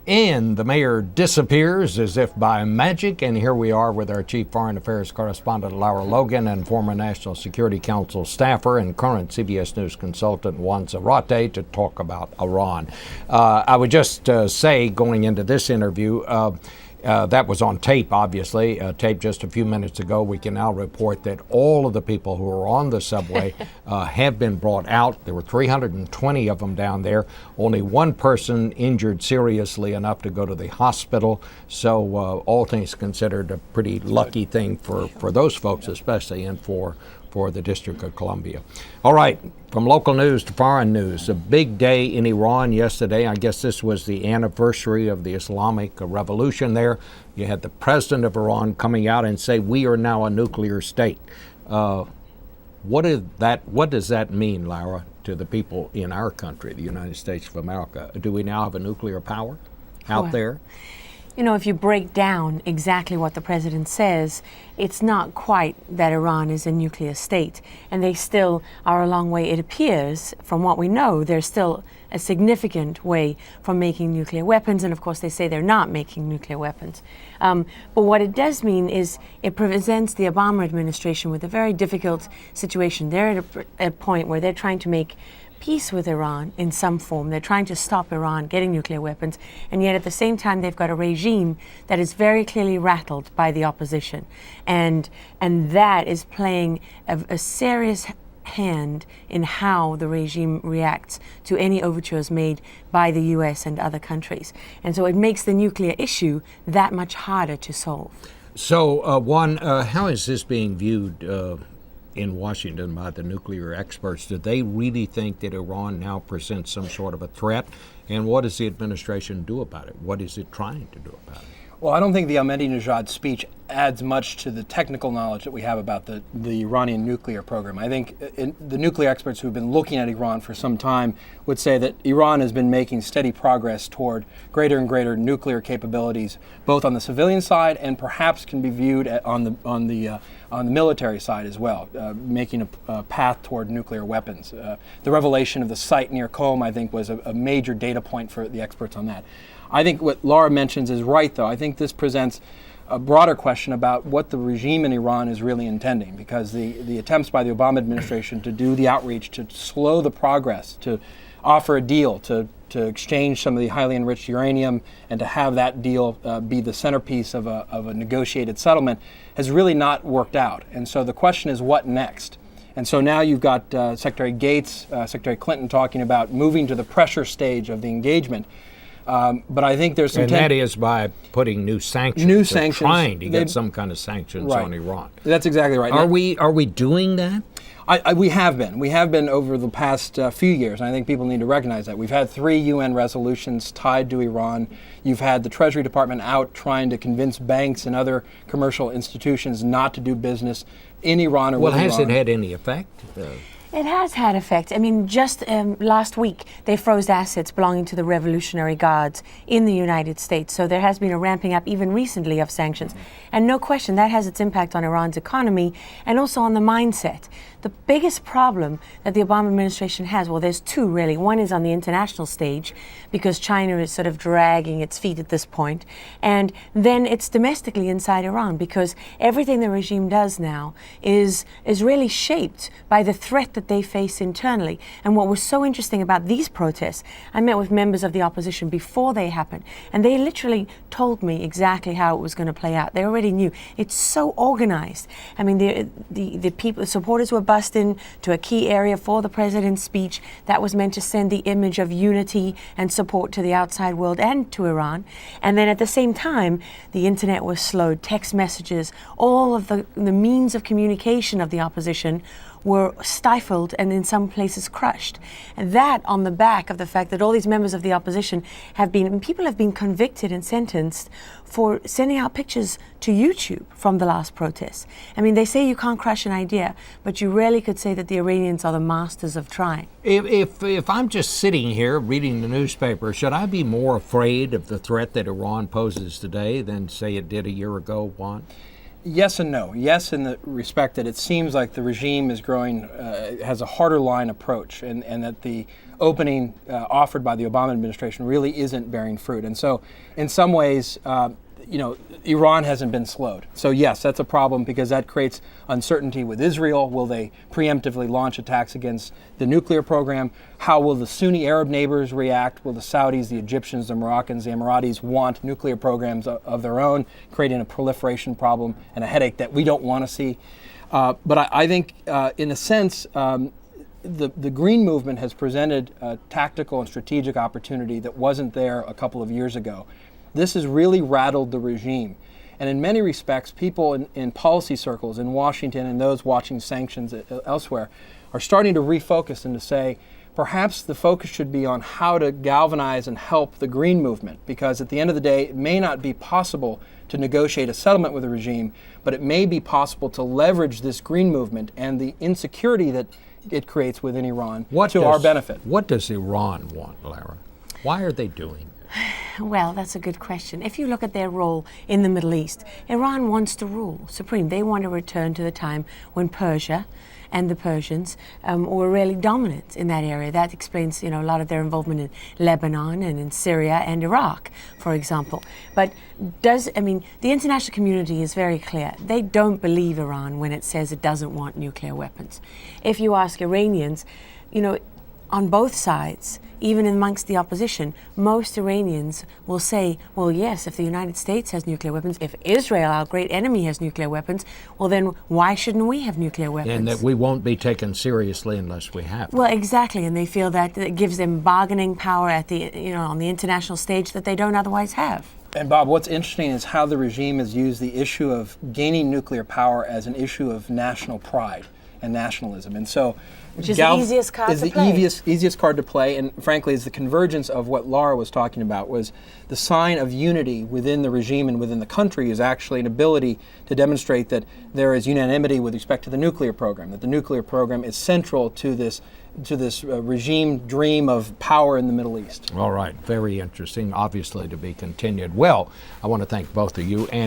And the mayor disappears as if by magic, and here we are with our chief foreign affairs correspondent Lara Logan and former National Security Council staffer and current CBS News consultant Juan Zarate to talk about Iran. I would just say, going into this interview, that was on tape, obviously, tape just a few minutes ago. We can now report that all of the people who were on the subway have been brought out. There were 320 of them down there. Only one person injured seriously enough to go to the hospital. So all things considered, a pretty lucky thing for those folks especially, and for the District of Columbia. All right, from local news to foreign news, a big day in Iran yesterday. I guess this was the anniversary of the Islamic Revolution there. You had the president of Iran coming out and say, we are now a nuclear state. What does that mean, Lara, to the people in our country, the United States of America? Do we now have a nuclear power out there? You know, if you break down exactly what the president says, it's not quite that Iran is a nuclear state. And they still are a long way, it appears, from what we know, they're still a significant way from making nuclear weapons. And of course, they say they're not making nuclear weapons. But what it does mean is it presents the Obama administration with a very difficult situation. They're at a point where they're trying to make peace with Iran in some form. They're trying to stop Iran getting nuclear weapons, and yet at the same time they've got a regime that is very clearly rattled by the opposition, and that is playing a serious hand in how the regime reacts to any overtures made by the US and other countries. And so it makes the nuclear issue that much harder to solve. So, Juan, how is this being viewed in Washington by the nuclear experts? Do they really think that Iran now presents some sort of a threat? And what does the administration do about it? What is it trying to do about it? Well, I don't think the Ahmadinejad speech adds much to the technical knowledge that we have about the Iranian nuclear program. I think the nuclear experts who have been looking at Iran for some time would say that Iran has been making steady progress toward greater and greater nuclear capabilities, both on the civilian side and perhaps can be viewed on the military side as well, making a path toward nuclear weapons. The revelation of the site near Qom, I think, was a major data point for the experts on that. I think what Lara mentions is right, though. I think this presents a broader question about what the regime in Iran is really intending, because the attempts by the Obama administration to do the outreach, to slow the progress, to offer a deal, to exchange some of the highly enriched uranium, and to have that deal be the centerpiece of a negotiated settlement, has really not worked out. And so the question is, what next? And so now you've got Secretary Gates, Secretary Clinton talking about moving to the pressure stage of the engagement. But I think there's some... And that is by putting new sanctions. Trying to get some kind of sanctions on Iran. That's exactly right. Are we doing that? We have been. We have been over the past few years, and I think people need to recognize that. We've had 3 UN resolutions tied to Iran. You've had the Treasury Department out trying to convince banks and other commercial institutions not to do business in Iran or with Iran. Well, has it had any effect? It has had effect. I mean, just last week, they froze assets belonging to the Revolutionary Guards in the United States. So there has been a ramping up even recently of sanctions. And no question, that has its impact on Iran's economy and also on the mindset. The biggest problem that the Obama administration has, well, there's 2 really. One is on the international stage, because China is sort of dragging its feet at this point. And then it's domestically inside Iran, because everything the regime does now is really shaped by the threat that they face internally. And what was so interesting about these protests, I met with members of the opposition before they happened, and they literally told me exactly how it was going to play out. They already knew. It's so organized. I mean, the people, the supporters were bused into a key area for the president's speech that was meant to send the image of unity and support to the outside world and to Iran. And then at the same time, the internet was slowed, text messages, all of the means of communication of the opposition were stifled and in some places crushed. And that on the back of the fact that all these members of the opposition people have been convicted and sentenced for sending out pictures to YouTube from the last protests. I mean, they say you can't crush an idea, but you really could say that the Iranians are the masters of trying. If I'm just sitting here reading the newspaper, should I be more afraid of the threat that Iran poses today than, say, it did a year ago, Juan? Yes and no. Yes, in the respect that it seems like the regime is growing, has a harder line approach, and that the opening offered by the Obama administration really isn't bearing fruit. And so, in some ways, Iran hasn't been slowed. So yes, that's a problem because that creates uncertainty with Israel. Will they preemptively launch attacks against the nuclear program? How will the Sunni Arab neighbors react? Will the Saudis, the Egyptians, the Moroccans, the Emiratis want nuclear programs of their own, creating a proliferation problem and a headache that we don't want to see? But I think, in a sense, the Green Movement has presented a tactical and strategic opportunity that wasn't there a couple of years ago. This has really rattled the regime. And in many respects, people in policy circles in Washington and those watching sanctions elsewhere are starting to refocus and to say, perhaps the focus should be on how to galvanize and help the Green Movement, because at the end of the day, it may not be possible to negotiate a settlement with the regime, but it may be possible to leverage this Green Movement and the insecurity that it creates within Iran to our benefit. What does Iran want, Lara? Why are they doing it? Well, that's a good question. If you look at their role in the Middle East, Iran wants to rule supreme. They want to return to the time when Persia and the Persians were really dominant in that area. That explains, a lot of their involvement in Lebanon and in Syria and Iraq, for example. But the international community is very clear. They don't believe Iran when it says it doesn't want nuclear weapons. If you ask Iranians, on both sides, even amongst the opposition, most Iranians will say, well, yes, if the United States has nuclear weapons, if Israel, our great enemy, has nuclear weapons, well, then why shouldn't we have nuclear weapons? And that we won't be taken seriously unless we have them. Well, exactly, and they feel that it gives them bargaining power at on the international stage that they don't otherwise have. And Bob, what's interesting is how the regime has used the issue of gaining nuclear power as an issue of national pride and nationalism. And so, which is the easiest card to play. Easiest card to play, and frankly, is the convergence of what Lara was talking about, was the sign of unity within the regime and within the country is actually an ability to demonstrate that there is unanimity with respect to the nuclear program, that the nuclear program is central to this regime dream of power in the Middle East. All right, very interesting, obviously to be continued. Well, I want to thank both of you and